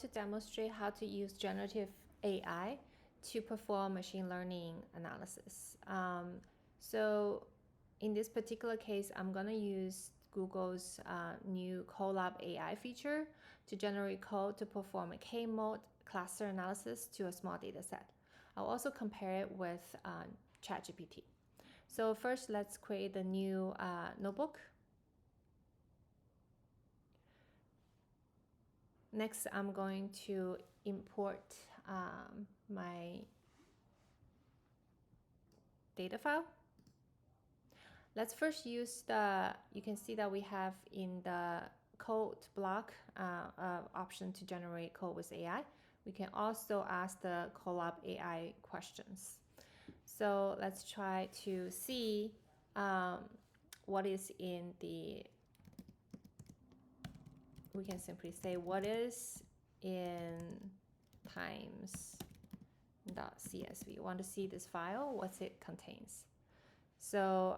To demonstrate how to use generative AI to perform machine learning analysis. So in this particular case, I'm going to use Google's new Colab AI feature to generate code to perform a K-mode cluster analysis to a small data set. I'll also compare it with ChatGPT. So first, let's create a new notebook. Next, I'm going to import my data file. Let's first use you can see that we have in the code block option to generate code with AI. We can also ask the Colab AI questions. So let's try to see what is in we can simply say what is in times.csv. We want to see this file, what it contains. So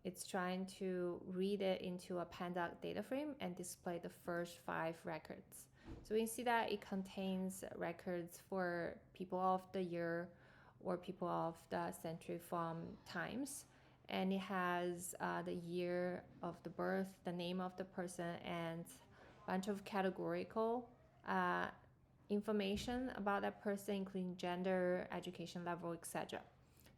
it's trying to read it into a pandas data frame and display the first 5 records. So we can see that it contains records for people of the year or people of the century from times. And it has the year of the birth, the name of the person, and bunch of categorical information about that person, including gender, education level, etc.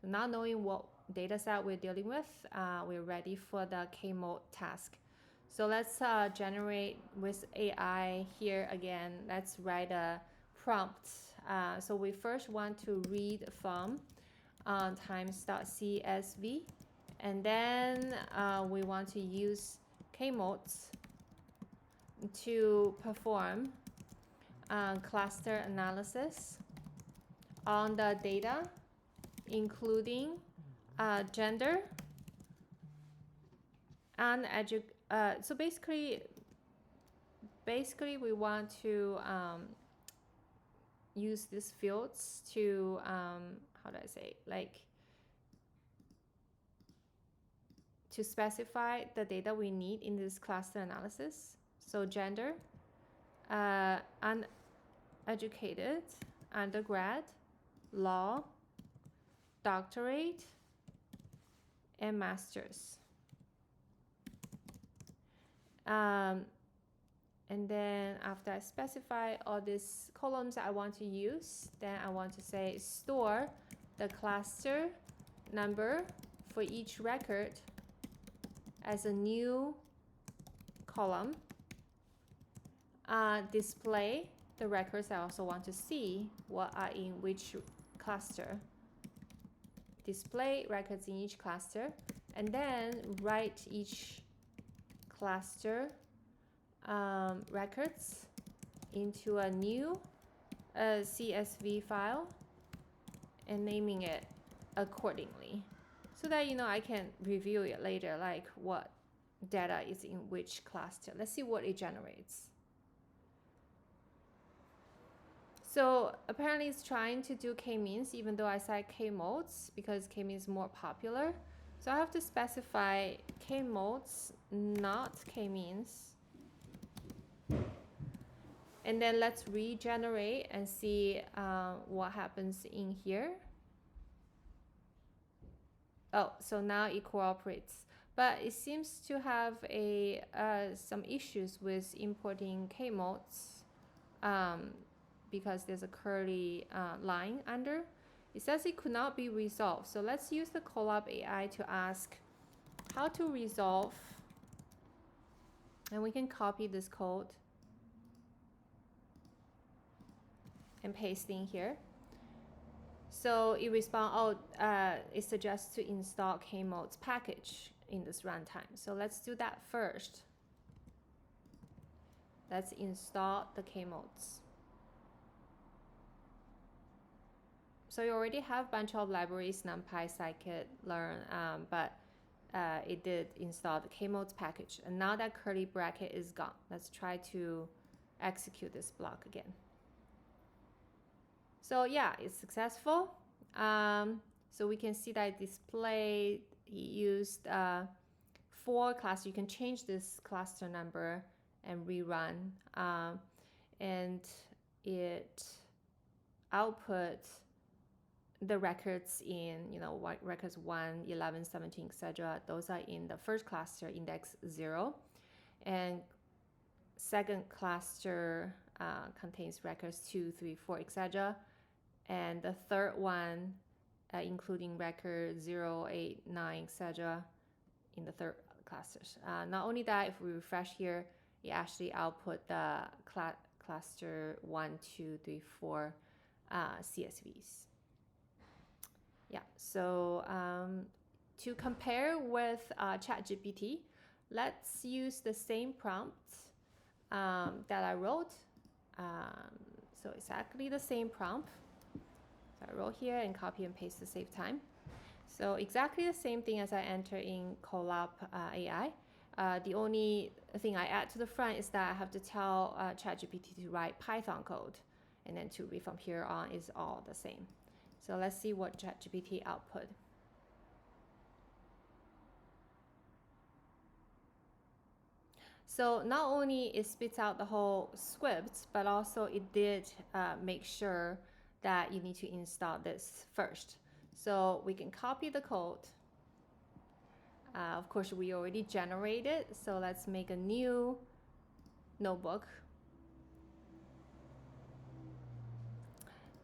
So now knowing what data set we're dealing with, we're ready for the K-mode task. So let's generate with AI here again. Let's write a prompt. So we first want to read from times.csv, and then we want to use K-modes to perform cluster analysis on the data, including gender and so basically we want to use these fields to how do I say, like, to specify the data we need in this cluster analysis. So gender, uneducated, undergrad, law, doctorate, and master's. And then after I specify all these columns I want to use, then I want to say store the cluster number for each record as a new column. Display the records I also want to see what are in which cluster. Display records in each cluster, and then write each cluster records into a new CSV file and naming it accordingly, so that I can review it later, like what data is in which cluster. Let's see what it generates. So apparently it's trying to do k-means, even though I said k-modes because k-means is more popular. So I have to specify k-modes, not k-means. And then let's regenerate and see what happens in here. Oh, so now it cooperates. But it seems to have some issues with importing k-modes. Because there's a curly line under. It says it could not be resolved. So let's use the Colab AI to ask how to resolve. And we can copy this code and paste in here. So it responds, it suggests to install K-modes package in this runtime. So let's do that first. Let's install the K-modes. So you already have a bunch of libraries, NumPy, scikit-learn, but it did install the K-modes package. And now that curly bracket is gone. Let's try to execute this block again. So yeah, it's successful. So we can see that it displayed, it used 4 clusters. You can change this cluster number and rerun. And it output the records in, records 1, 11, 17, etc. Those are in the first cluster, index 0. And second cluster contains records 2, 3, 4, etc. And the third one, including record 0, 8, 9, etc. in the third clusters. Not only that, if we refresh here, it actually output the cluster 1, 2, 3, 4 CSVs. Yeah, so to compare with ChatGPT, let's use the same prompt that I wrote. So exactly the same prompt. So I wrote here and copy and paste at the same time. So exactly the same thing as I enter in Colab AI. The only thing I add to the front is that I have to tell ChatGPT to write Python code. And then to read from here on is all the same. So let's see what ChatGPT output. So not only it spits out the whole script, but also it did make sure that you need to install this first. So we can copy the code. Of course, we already generated. So let's make a new notebook.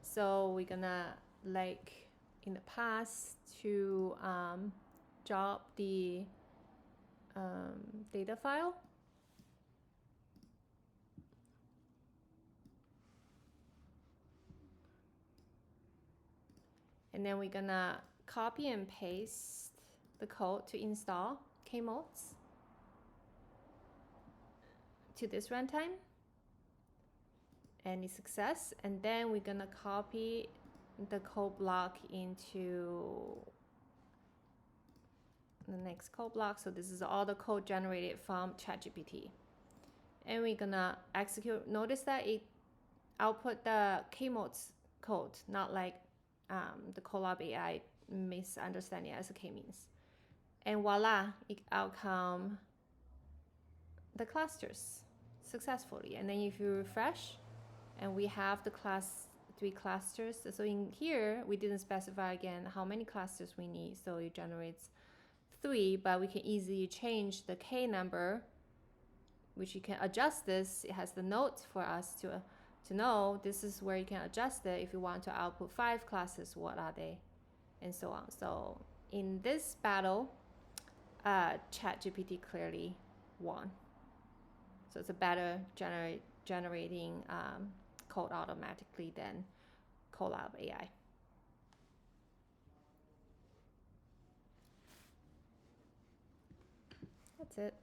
So we're gonna, like in the past, to drop the data file. And then we're gonna copy and paste the code to install Kmods to this runtime. Any success. And then we're gonna copy the code block into the next code block. So this is all the code generated from ChatGPT. And we're gonna execute. Notice that it output the Kmods code, not like the Colab AI misunderstanding as a K-means. And voila, it outcome the clusters successfully. And then if you refresh, and we have the class 3 clusters. So in here, we didn't specify again how many clusters we need. So it generates 3, but we can easily change the K number, which you can adjust this. It has the note for us to know this is where you can adjust it. If you want to output 5 classes, what are they? And so on. So in this battle, ChatGPT clearly won. So it's a better generating code automatically than Colab AI. That's it.